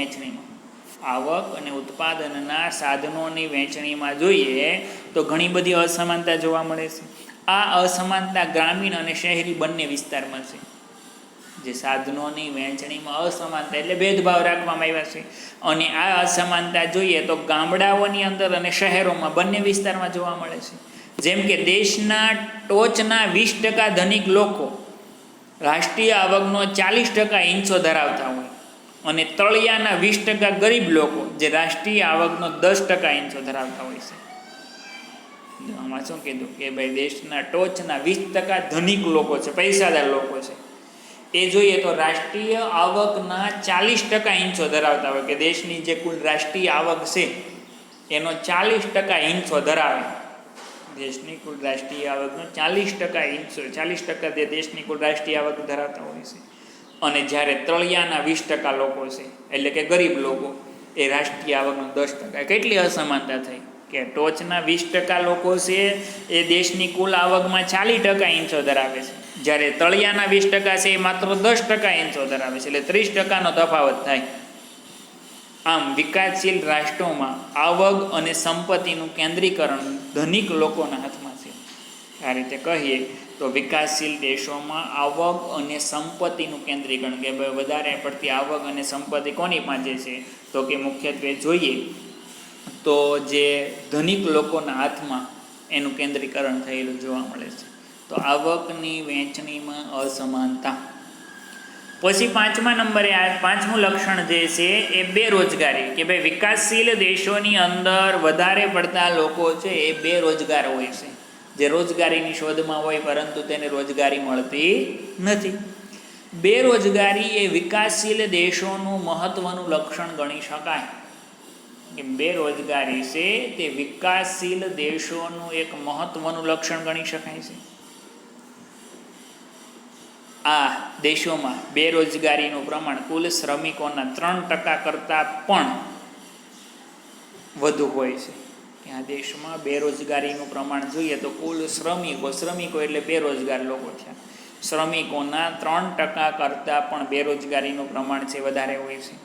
વહેંચણીમાં જોઈએ તો ઘણી બધી અસમાનતા જોવા મળે છે. આ અસમાનતા ગ્રામીણ અને શહેરી બંને વિસ્તારમાં છે. જે સાધનોની વહેંચણીમાં અસમાનતા એટલે ભેદભાવ રાખવામાં આવ્યા છે. અને આ અસમાનતા જોઈએ તો ગામડાઓની અંદર અને શહેરોમાં બંને વિસ્તારમાં જોવા મળે છે. જેમ કે દેશના ટોચના 20% ધનિક લોકો રાષ્ટ્રીય આવકનો 40% હિસ્સો ધરાવતા હોય અને તળિયાના 20% ગરીબ લોકો જે રાષ્ટ્રીય આવકનો 10% હિસ્સો ધરાવતા હોય છે. આમાં શું કીધું કે ભાઈ દેશના ટોચના 20% ધનિક લોકો છે, પૈસાદાર લોકો છે, એ જોઈએ તો રાષ્ટ્રીય આવકના 40% હિસ્સો ધરાવતા હોય. કે દેશની જે કુલ રાષ્ટ્રીય આવક છે એનો 40% હિસ્સો ધરાવે. દેશની કુલ રાષ્ટ્રીય આવકનો 40% હિસ્સો, 40% જે દેશની કુલ રાષ્ટ્રીય આવક ધરાવતા હોય છે. અને જ્યારે તળિયાના 20% લોકો છે એટલે કે ગરીબ લોકો એ રાષ્ટ્રીય આવકનો 10%. કેટલી અસમાનતા થઈ કે ટોચના 20% લોકો છે એ દેશની કુલ આવકમાં 40% હિસ્સો ધરાવે છે, જ્યારે તળિયાના 20% છે એ માત્ર 10% હિસ્સો ધરાવે છે. એટલે 30%નો તફાવત થાય. આમ વિકાસશીલ રાષ્ટ્રોમાં આવક અને સંપત્તિનું કેન્દ્રીકરણ ધનિક લોકોના હાથમાં છે. આ રીતે કહીએ તો વિકાસશીલ દેશોમાં આવક અને સંપત્તિનું કેન્દ્રીકરણ કે ભાઈ વધારે પડતી આવક અને સંપત્તિ કોની પાસે છે તો કે મુખ્યત્વે જોઈએ તો જે ધનિક લોકોના હાથમાં એનું કેન્દ્રીકરણ થયેલું જોવા મળે છે. તો આવકની વહેંચણીમાં અસમાનતા. પછી 5મા નંબરે પાંચમું લક્ષણ જે છે એ બેરોજગારી. કે ભાઈ વિકાસશીલ દેશોની અંદર વધારે પડતા લોકો છે એ બેરોજગાર હોય છે, જે રોજગારીની શોધમાં હોય પરંતુ તેને રોજગારી મળતી નથી. બેરોજગારી એ વિકાસશીલ દેશોનું મહત્વનું લક્ષણ ગણી શકાય. કે બેરોજગારી છે તે વિકાસશીલ દેશોનું એક મહત્વનું લક્ષણ ગણી શકાય છે. આ દેશોમાં બેરોજગારીનું પ્રમાણ કુલ શ્રમિકોના 3% કરતાં પણ વધુ હોય છે. આ દેશમાં બેરોજગારીનું પ્રમાણ જોઈએ તો કુલ શ્રમિકો એટલે બેરોજગાર લોકો થયા, શ્રમિકોના 3% કરતાં પણ બેરોજગારીનું પ્રમાણ છે વધારે હોય છે.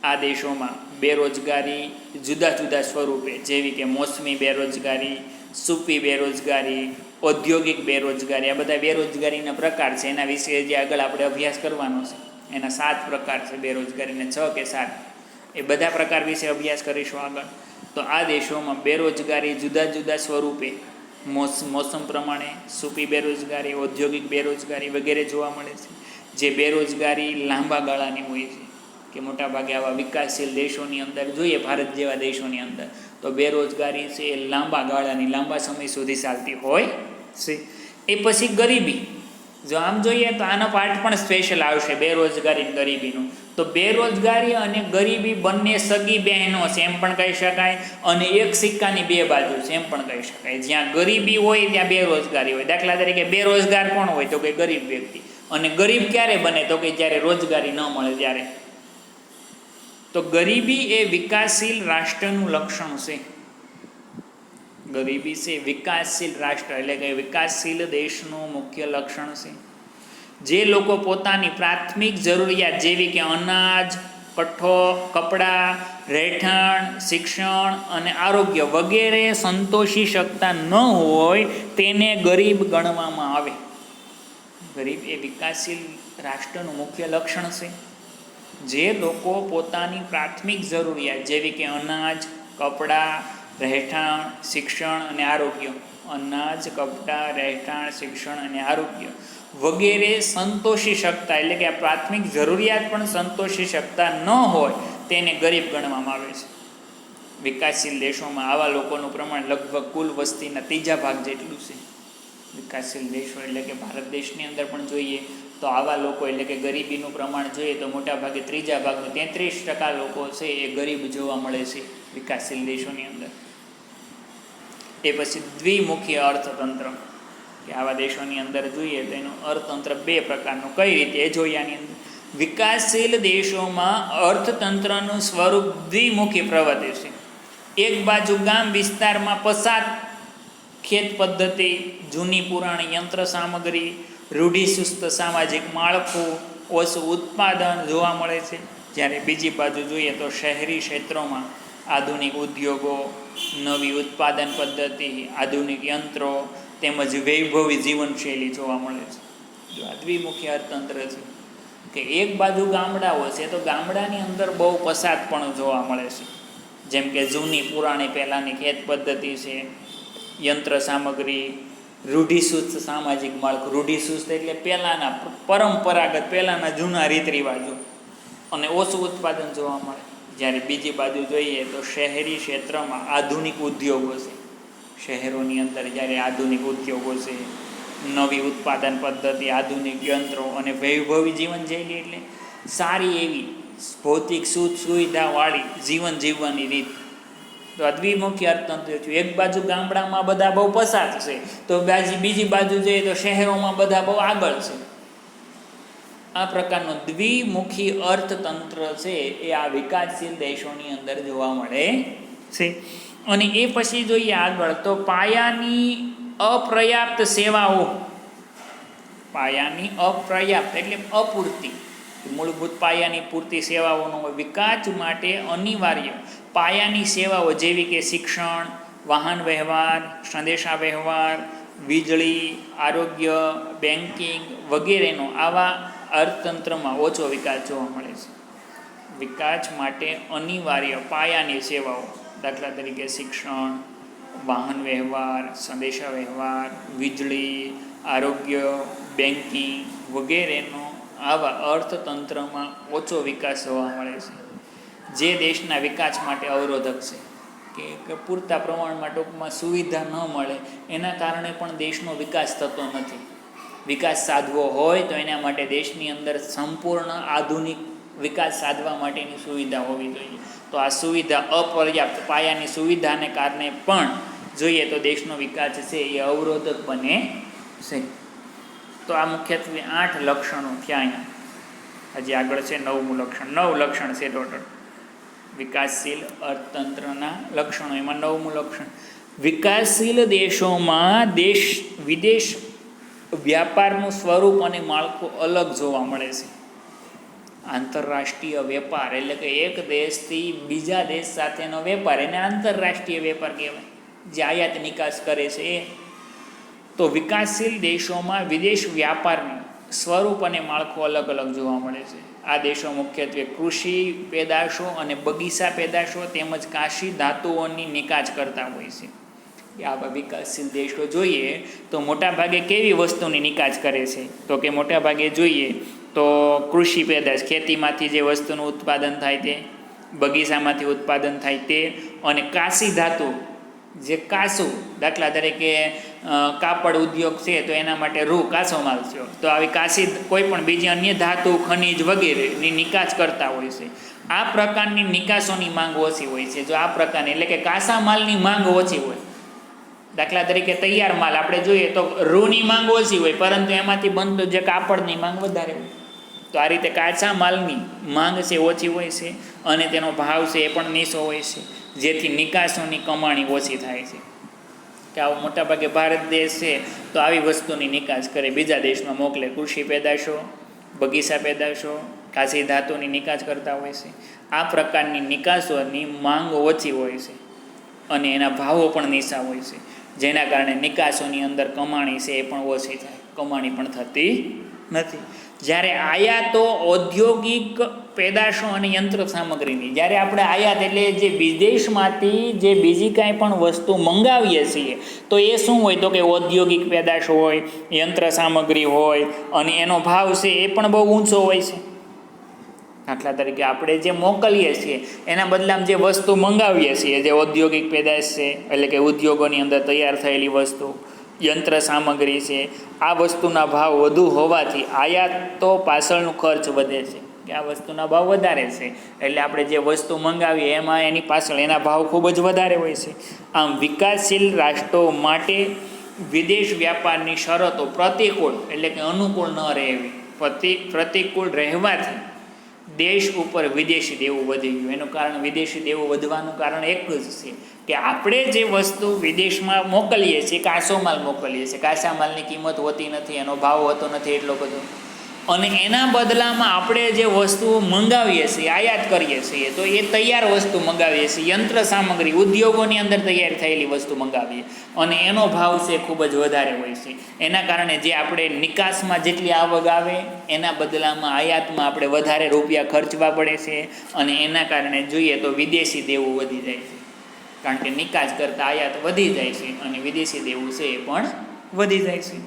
આ દેશોમાં બેરોજગારી જુદા જુદા સ્વરૂપે જેવી કે મોસમી બેરોજગારી, સૂપી બેરોજગારી, ઔદ્યોગિક બેરોજગારી, આ બધા બેરોજગારીના પ્રકાર છે. એના વિશે જે આગળ આપણે અભ્યાસ કરવાનો છે. એના 7 પ્રકાર છે બેરોજગારીના, 6 કે 7. એ બધા પ્રકાર વિશે અભ્યાસ કરીશું આગળ. તો આ દેશોમાં બેરોજગારી જુદા જુદા સ્વરૂપે મોસમ પ્રમાણે સૂપી બેરોજગારી, ઔદ્યોગિક બેરોજગારી વગેરે જોવા મળે છે. જે બેરોજગારી લાંબા ગાળાની હોય છે, કે મોટાભાગે આવા વિકાસશીલ દેશોની અંદર જોઈએ, ભારત જેવા દેશોની અંદર, તો બેરોજગારી છે એ લાંબા ગાળાની, લાંબા સમય સુધી ચાલતી હોય છે. એ પછી ગરીબી, જો આમ જોઈએ તો આનો પાર્ટ પણ સ્પેશિયલ આવશે, બેરોજગારી ગરીબીનું. તો બેરોજગારી અને ગરીબી બંને સગી બહેનો છે એમ પણ કહી શકાય, અને એક સિક્કાની 2 બાજુ છે એમ પણ કહી શકાય. જ્યાં ગરીબી હોય ત્યાં બેરોજગારી હોય. દાખલા તરીકે બેરોજગાર કોણ હોય? તો કે ગરીબ વ્યક્તિ. અને ગરીબ ક્યારે બને? તો કે જ્યારે રોજગારી ન મળે ત્યારે. તો ગરીબી એ વિકાસશીલ રાષ્ટ્રનું લક્ષણ છે. ગરીબી છે વિકાસશીલ રાષ્ટ્ર એટલે કે વિકાસશીલ દેશનું મુખ્ય લક્ષણ છે. જે લોકો પોતાની પ્રાથમિક જરૂરિયાત જેવી કે અનાજ, કપડાં, રહેઠાણ, શિક્ષણ અને આરોગ્ય વગેરે સંતોષી શકતા ન હોય તેને ગરીબ ગણવામાં આવે. ગરીબ એ વિકાસશીલ રાષ્ટ્રનું મુખ્ય લક્ષણ છે. જે લોકો પોતાની પ્રાથમિક જરૂરિયાત જેવી કે અનાજ, કપડાં, રહેઠાણ, શિક્ષણ અને આરોગ્ય, અનાજ, કપડાં, રહેઠાણ, શિક્ષણ અને આરોગ્ય વગેરે સંતોષી શકતા, એટલે કે આ પ્રાથમિક જરૂરિયાત પણ સંતોષી શકતા ન હોય તેને ગરીબ ગણવામાં આવે છે. વિકાસશીલ દેશોમાં આવા લોકોનું પ્રમાણ લગભગ કુલ વસ્તીના 3 ભાગ જેટલું છે. વિકાસશીલ દેશો એટલે કે ભારત દેશની અંદર પણ જોઈએ તો આવા લોકો એટલે કે ગરીબીનું પ્રમાણ જોઈએ તો મોટાભાગે 3 ભાગનું 33% લોકો છે એ ગરીબ જોવા મળે છે વિકાસશીલ દેશોની અંદર. એ પછી દ્વિમુખી અર્થતંત્ર, કે આવા દેશોની અંદર જોઈએ તો એનું અર્થતંત્ર 2 પ્રકારનું. કઈ રીતે એ જોઈએ આની અંદર. વિકાસશીલ દેશોમાં અર્થતંત્રનું સ્વરૂપ દ્વિમુખી પ્રવૃત્તિ છે. એક બાજુ ગામ વિસ્તારમાં પસાર ખેત પદ્ધતિ, જૂની પુરાણી યંત્ર સામગ્રી, રૂઢિચુસ્ત સામાજિક માળખું, ઓછું ઉત્પાદન જોવા મળે છે. જ્યારે બીજી બાજુ જોઈએ તો શહેરી ક્ષેત્રોમાં આધુનિક ઉદ્યોગો, નવી ઉત્પાદન પદ્ધતિ, આધુનિક યંત્રો તેમજ વૈભવી જીવનશૈલી જોવા મળે છે. જો આ દ્વિમુખી અર્થતંત્ર છે કે એક બાજુ ગામડાઓ છે તો ગામડાની અંદર બહુ પસાર પણ જોવા મળે છે. જેમ કે જૂની પુરાણી પહેલાંની ખેત પદ્ધતિ છે, યંત્ર સામગ્રી, રૂઢિચુસ્ત સામાજિક માળખું. રૂઢિચુસ્ત એટલે પહેલાંના પરંપરાગત પહેલાંના જૂના રીત રિવાજો, અને ઓછું ઉત્પાદન જોવા મળે. જ્યારે બીજી બાજુ જોઈએ તો શહેરી ક્ષેત્રમાં આધુનિક ઉદ્યોગો છે. શહેરોની અંદર જ્યારે આધુનિક ઉદ્યોગો છે, નવી ઉત્પાદન પદ્ધતિ, આધુનિક યંત્રો અને વૈભવી જીવનશૈલી એટલે સારી એવી ભૌતિક સુવિધાવાળી જીવન જીવવાની રીત. તો આ દ્વિમુખી અર્થતંત્ર થયું. એક બાજુ ગામડામાં બધા બહુ પસાર છે તો બીજી બાજુ જોઈએ તો શહેરોમાં બધા બહુ આગળ છે. આ પ્રકારનું દ્વિમુખી અર્થતંત્ર છે એ આ વિકાસશીલ દેશોની અંદર જોવા મળે છે. અને એ પછી જોઈએ આગળ તો પાયાની અપર્યાપ્ત સેવાઓ. પાયાની અપર્યાપ્ત એટલે અપૂરતી, મૂળભૂત પાયાની પૂરતી સેવાઓનો વિકાસ માટે અનિવાર્ય પાયાની સેવાઓ જેવી કે શિક્ષણ, વાહન વ્યવહાર, સંદેશા વ્યવહાર, વીજળી, આરોગ્ય, બેન્કિંગ વગેરેનો આવા અર્થતંત્રમાં ઓછો વિકાસ જોવા મળે છે. વિકાસ માટે અનિવાર્ય પાયાની સેવાઓ, દાખલા તરીકે શિક્ષણ, વાહન વ્યવહાર, સંદેશા વ્યવહાર, વીજળી, આરોગ્ય, બેન્કિંગ વગેરેનો આવા અર્થતંત્રમાં ઓછો વિકાસ જોવા મળે છે. જે દેશના વિકાસ માટે અવરોધક છે, કે પૂરતા પ્રમાણમાં ટૂંકમાં સુવિધા ન મળે એના કારણે પણ દેશનો વિકાસ થતો નથી. વિકાસ સાધવો હોય તો એના માટે દેશની અંદર સંપૂર્ણ આધુનિક વિકાસ સાધવા માટેની સુવિધા હોવી જોઈએ. તો આ સુવિધા અપર્યાપ્ત પાયાની સુવિધાને કારણે પણ જોઈએ તો દેશનો વિકાસ છે એ અવરોધક બને છે. તો આ મુખ્યત્વે 8 લક્ષણો થયા. અહીંયા હજી આગળ છે 9મું લક્ષણ. 9 લક્ષણ છે ટોટલ વિકાસશીલ અર્થતંત્રના લક્ષણો. એમાં 9મું લક્ષણ, વિકાસશીલ દેશોમાં દેશ વિદેશ વ્યાપારનું સ્વરૂપ અને માળખું અલગ જોવા મળે છે. આંતરરાષ્ટ્રીય વેપાર એટલે કે એક દેશથી બીજા દેશ સાથેનો વેપાર એને આંતરરાષ્ટ્રીય વેપાર કહેવાય. જે આયાત નિકાસ કરે છે એ. તો વિકાસશીલ દેશોમાં વિદેશ વ્યાપારનું સ્વરૂપ અને માળખું અલગ અલગ જોવા મળે છે. આ દેશો મુખ્યત્વે કૃષિ પેદાશો અને બગીચા પેદાશો તેમજ કાશી ધાતુઓની નિકાસ કરતા હોય છે. આ વિકાસશીલ દેશો જોઈએ તો મોટાભાગે કેવી વસ્તુની નિકાસ કરે છે? તો કે મોટાભાગે જોઈએ તો કૃષિ પેદાશ, ખેતીમાંથી જે વસ્તુનું ઉત્પાદન થાય તે, બગીચામાંથી ઉત્પાદન થાય તે, અને કાશી ધાતુ, જે કાચું, દાખલા તરીકે કાપડ ઉદ્યોગ છે તો એના માટે કાચો માલ છે, તો આવી કાશી કોઈ પણ બીજી અન્ય ધાતુ, ખનિજ વગેરેની નિકાસ કરતા હોય છે. આ પ્રકારની નિકાસોની માંગ ઓછી હોય છે. જો આ પ્રકારની એટલે કે કાચા માલની માંગ ઓછી હોય, દાખલા તરીકે તૈયાર માલ આપણે જોઈએ તો રૂની માંગ ઓછી હોય, પરંતુ એમાંથી બનતો જે કાપડની માંગ વધારે હોય. તો આ રીતે કાચા માલની માંગ છે ઓછી હોય છે અને તેનો ભાવ છે એ પણ નીચો હોય છે, જેથી નિકાસોની કમાણી ઓછી થાય છે. કે આવો મોટાભાગે ભારત દેશ છે તો આવી વસ્તુની નિકાસ કરે, બીજા દેશમાં મોકલે. કૃષિ પેદાશો, બગીચા પેદાશો, કાચી ધાતુની નિકાસ કરતા હોય છે. આ પ્રકારની નિકાસોની માંગ ઓછી હોય છે અને એના ભાવો પણ નીચા હોય છે, જેના કારણે નિકાસોની અંદર કમાણી છે એ પણ ઓછી થાય, કમાણી પણ થતી નથી. જ્યારે આયાતો ઔદ્યોગિક પેદાશો અને યંત્ર સામગ્રીની, જ્યારે આપણે આયાત એટલે જે વિદેશમાંથી જે બીજી કાંઈ પણ વસ્તુ મંગાવીએ છીએ તો એ શું હોય? તો કે ઔદ્યોગિક પેદાશો હોય, યંત્ર સામગ્રી હોય, અને એનો ભાવ છે એ પણ બહુ ઊંચો હોય છે. દાખલા તરીકે આપણે જે મોકલીએ છીએ એના બદલામાં જે વસ્તુ મંગાવીએ છીએ, જે ઔદ્યોગિક પેદાશ છે એટલે કે ઉદ્યોગોની અંદર તૈયાર થયેલી વસ્તુ, યંત્ર સામગ્રી છે, આ વસ્તુના ભાવ વધુ હોવાથી આયાતો પાછળનું ખર્ચ વધે છે. કે આ વસ્તુના ભાવ વધારે છે એટલે આપણે જે વસ્તુ મંગાવીએ એમાં એની પાછળ એના ભાવ ખૂબ જ વધારે હોય છે. આમ વિકાસશીલ રાષ્ટ્રો માટે વિદેશ વ્યાપારની શરતો પ્રતિકૂળ એટલે કે અનુકૂળ ન રહેવી, પ્રતિકૂળ રહેવાથી દેશ ઉપર વિદેશી દેવું વધી ગયું. એનું કારણ, વિદેશી દેવું વધવાનું કારણ એક જ છે કે આપણે જે વસ્તુ વિદેશમાં મોકલીએ છીએ, કાચો માલ મોકલીએ છીએ, કાચા માલની કિંમત હોતી નથી, એનો ભાવ હોતો નથી એટલો બધો, અને એના બદલામાં આપણે જે વસ્તુઓ મંગાવીએ છીએ, આયાત કરીએ છીએ, તો એ તૈયાર વસ્તુ મંગાવીએ છીએ, યંત્ર સામગ્રી, ઉદ્યોગોની અંદર તૈયાર થયેલી વસ્તુ મંગાવીએ, અને એનો ભાવ છે ખૂબ જ વધારે હોય છે. એના કારણે જે આપણે નિકાસમાં જેટલી આવક આવે એના બદલામાં આયાતમાં આપણે વધારે રૂપિયા ખર્ચવા પડે છે, અને એના કારણે જોઈએ તો વિદેશી દેવું વધી જાય છે. કારણ કે નિકાસ કરતાં આયાત વધી જાય છે અને વિદેશી દેવું છે એ પણ વધી જાય છે.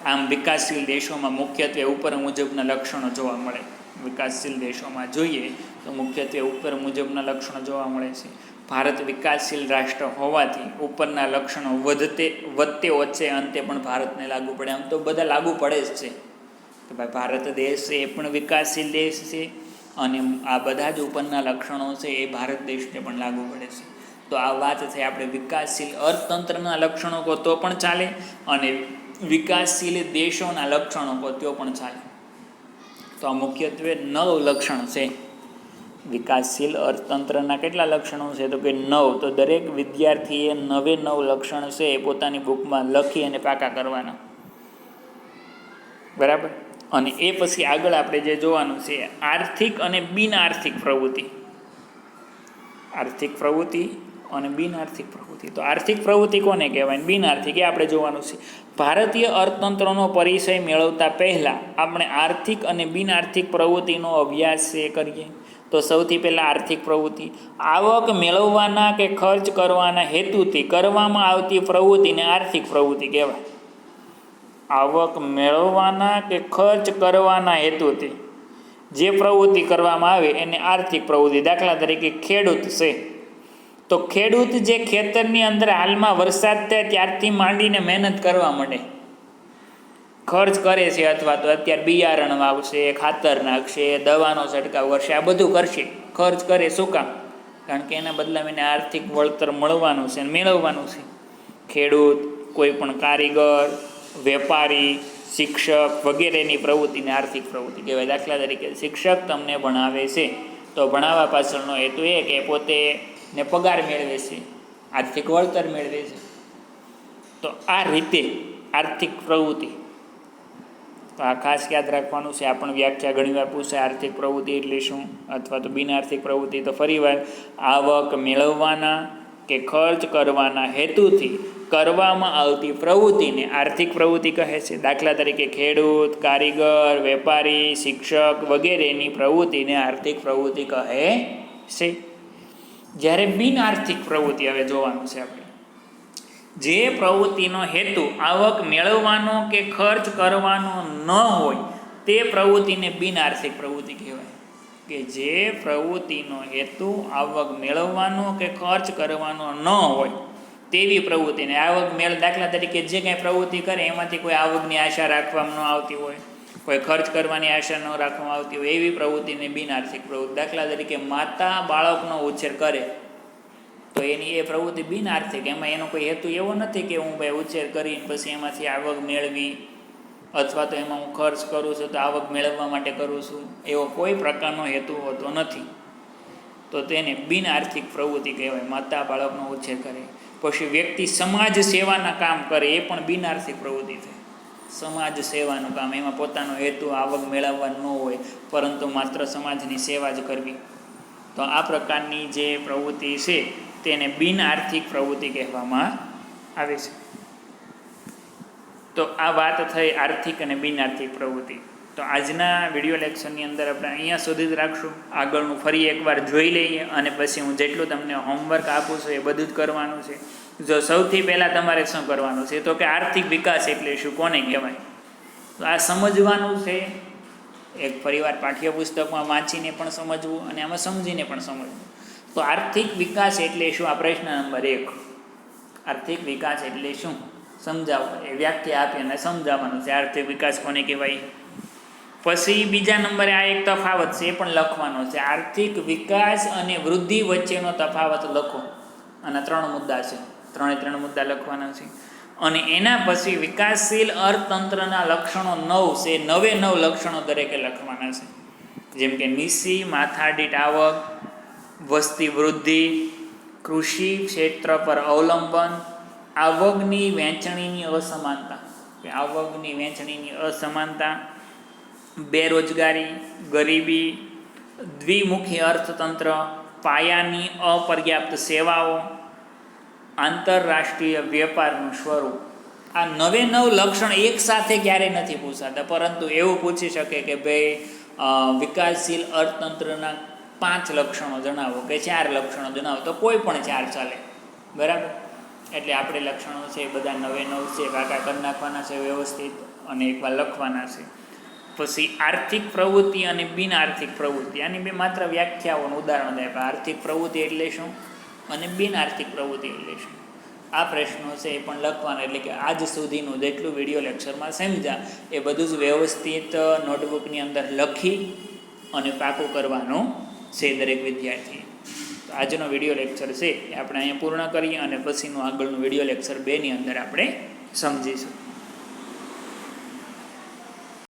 આમ વિકાસશીલ દેશોમાં મુખ્યત્વે ઉપર મુજબના લક્ષણો જોવા મળે. વિકાસશીલ દેશોમાં જોઈએ તો મુખ્યત્વે ઉપર મુજબના લક્ષણો જોવા મળે છે. ભારત વિકાસશીલ રાષ્ટ્ર હોવાથી ઉપરના લક્ષણો વધતે ઓછે અંતે પણ ભારતને લાગુ પડે. આમ તો બધા લાગુ પડે જ છે કે ભાઈ ભારત દેશ છે એ પણ વિકાસશીલ દેશ છે, અને આ બધા જ ઉપરના લક્ષણો છે એ ભારત દેશને પણ લાગુ પડે છે. તો આ વાત છે આપણે વિકાસશીલ અર્થતંત્રના લક્ષણો કહો તો પણ ચાલે, અને વિકાસશીલ દેશોના લક્ષણો કહો તો પણ ચાલે. તો આ મુખ્યત્વે 9 લક્ષણ છે. વિકાસશીલ અર્થતંત્રના કેટલા લક્ષણો છે? તો કે 9. તો દરેક વિદ્યાર્થીએ 9 લક્ષણ છે એ પોતાની બુકમાં લખી અને પાકા કરવાના, બરાબર. અને એ પછી આગળ આપણે જે જોવાનું છે આર્થિક અને બિન આર્થિક પ્રવૃત્તિ. આર્થિક પ્રવૃત્તિ અને બિન આર્થિક પ્રવૃત્તિ. તો આર્થિક પ્રવૃત્તિ કોને કહેવાય, બિન આર્થિક એ આપણે જોવાનું છે. ભારતીય અર્થતંત્રનો પરિચય મેળવતા પહેલાં આપણે આર્થિક અને બિન આર્થિક પ્રવૃત્તિનો અભ્યાસ કરીએ. તો સૌથી પહેલાં આર્થિક પ્રવૃત્તિ. આવક મેળવવાના કે ખર્ચ કરવાના હેતુથી કરવામાં આવતી પ્રવૃત્તિને આર્થિક પ્રવૃત્તિ કહેવાય. આવક મેળવવાના કે ખર્ચ કરવાના હેતુથી જે પ્રવૃત્તિ કરવામાં આવે એને આર્થિક પ્રવૃત્તિ. દાખલા તરીકે ખેડૂત છે તો ખેડૂત જે ખેતરની અંદર હાલમાં વરસાદ થાય ત્યારથી માંડીને મહેનત કરવા માંડે, ખર્ચ કરે છે, અથવા તો અત્યારે બિયારણ વાવશે, ખાતર નાખશે, દવાનો છંટકાવ કરશે, આ બધું કરશે. ખર્ચ કરે શું કામ? કારણ કે એના બદલામાં એને આર્થિક વળતર મળવાનું છે, મેળવવાનું છે. ખેડૂત, કોઈ પણ કારીગર, વેપારી, શિક્ષક વગેરેની પ્રવૃત્તિને આર્થિક પ્રવૃત્તિ કહેવાય. દાખલા તરીકે શિક્ષક તમને ભણાવે છે તો ભણાવવા પાછળનો હેતુ એ કે પોતે ને પગાર મેળવે છે, આર્થિક વળતર મેળવે છે. તો આ રીતે આર્થિક પ્રવૃત્તિ, તો આ ખાસ યાદ રાખવાનું છે. આ પણ વ્યાખ્યા ઘણીવાર પૂછે, આર્થિક પ્રવૃત્તિ એટલે શું, અથવા તો બિન આર્થિક પ્રવૃત્તિ. તો ફરીવાર આવક મેળવવાના કે ખર્ચ કરવાના હેતુથી કરવામાં આવતી પ્રવૃત્તિને આર્થિક પ્રવૃત્તિ કહે છે. દાખલા તરીકે ખેડૂત, કારીગર, વેપારી, શિક્ષક વગેરેની પ્રવૃત્તિને આર્થિક પ્રવૃત્તિ કહે છે. જ્યારે બિન આર્થિક પ્રવૃત્તિ હવે જોવાનું છે આપણે, જે પ્રવૃત્તિનો હેતુ આવક મેળવવાનો કે ખર્ચ કરવાનો ન હોય તે પ્રવૃત્તિને બિન આર્થિક પ્રવૃત્તિ કહેવાય. કે જે પ્રવૃત્તિનો હેતુ આવક મેળવવાનો કે ખર્ચ કરવાનો ન હોય તેવી પ્રવૃત્તિને દાખલા તરીકે જે કાંઈ પ્રવૃત્તિ કરે એમાંથી કોઈ આવકની આશા રાખવામાં ન આવતી હોય, કોઈ ખર્ચ કરવાની આશા ન રાખવામાં આવતી હોય, એવી પ્રવૃત્તિને બિન આર્થિક પ્રવૃત્તિ. દાખલા તરીકે માતા બાળકનો ઉછેર કરે તો એની એ પ્રવૃત્તિ બિન આર્થિક, એમાં એનો કોઈ હેતુ એવો નથી કે હું ભાઈ ઉછેર કરીને પછી એમાંથી આવક મેળવી અથવા તો એમાં હું ખર્ચ કરું છું તો આવક મેળવવા માટે કરું છું, એવો કોઈ પ્રકારનો હેતુ હોતો નથી. તો તેને બિન આર્થિક પ્રવૃત્તિ કહેવાય, માતા બાળકનો ઉછેર કરે. પછી વ્યક્તિ સમાજ સેવાના કામ કરે એ પણ બિન આર્થિક પ્રવૃત્તિ છે. સમાજ સેવાનું કામ, એમાં પોતાનો હેતુ આવક મેળવવા ન હોય પરંતુ માત્ર સમાજની સેવા જ કરવી. તો આ પ્રકારની જે પ્રવૃત્તિ છે તેને બિન આર્થિક પ્રવૃત્તિ કહેવામાં આવે છે. તો આ વાત થઈ આર્થિક અને બિન આર્થિક પ્રવૃત્તિ. તો આજના વિડીયો લેક્ચરની અંદર આપણે અહીંયા સુધી જ રાખશું. આગળનું ફરી એકવાર જોઈ લઈએ અને પછી હું જેટલું તમને હોમવર્ક આપું છું એ બધું જ કરવાનું છે. જો સૌથી પહેલાં તમારે શું કરવાનું છે તો કે આર્થિક વિકાસ એટલે શું, કોને કહેવાય, તો આ સમજવાનું છે. એક ફરીવાર પાઠ્યપુસ્તકમાં વાંચીને પણ સમજવું અને આમાં સમજીને પણ સમજવું. તો આર્થિક વિકાસ એટલે શું, આ પ્રશ્ન નંબર 1. આર્થિક વિકાસ એટલે શું સમજાવો, એ વ્યાખ્યા આપી અને સમજાવવાનું છે. આર્થિક વિકાસ કોને કહેવાય. પછી બીજા નંબરે આ એક તફાવત છે એ પણ લખવાનો છે. આર્થિક વિકાસ અને વૃદ્ધિ વચ્ચેનો તફાવત લખો. આના 3 મુદ્દા છે, 3 મુદ્દા લખવાના છે. અને એના પછી વિકાસશીલ અર્થતંત્રના લક્ષણો 9 છે, 9 લક્ષણો દરેકે લખવાના છે. જેમ કે નીસી માથાદીઠ આવક, વસ્તી વૃદ્ધિ, કૃષિ ક્ષેત્ર પર અવલંબન, આવકની વહેંચણીની અસમાનતા, બેરોજગારી, ગરીબી, દ્વિમુખી અર્થતંત્ર, પાયાની અપર્યાપ્ત સેવાઓ, આંતરરાષ્ટ્રીય વેપારનું સ્વરૂપ. આ 9 લક્ષણ એક સાથે ક્યારેય નથી પૂછાતા, પરંતુ એવું પૂછી શકે કે ભાઈ વિકાસશીલ અર્થતંત્રના 5 લક્ષણો જણાવો કે 4 લક્ષણો જણાવો, તો કોઈ પણ 4 ચાલે, બરાબર. એટલે આપણે લક્ષણો છે એ બધા 9 છે, ભાગા કરી નાખવાના છે વ્યવસ્થિત અને એકવાર લખવાના છે. પછી આર્થિક પ્રવૃત્તિ અને બિન આર્થિક પ્રવૃત્તિ, આની બે માત્ર વ્યાખ્યાઓનું ઉદાહરણ દે. આર્થિક પ્રવૃત્તિ એટલે શું અને બિન આર્થિક પ્રવૃત્તિ એટલે શું, આ પ્રશ્નો છે એ પણ લખવાના. એટલે કે આજ સુધીનું જેટલું વિડીયો લેક્ચરમાં સમજ્યા એ બધું જ વ્યવસ્થિત નોટબુકની અંદર લખી અને પાકું કરવાનું છે દરેક વિદ્યાર્થીએ. તો આજનો વિડીયો લેક્ચર છે એ આપણે અહીંયા પૂર્ણ કરીએ અને પછીનું આગળનું વિડીયો લેક્ચર 2ની અંદર આપણે સમજીશું.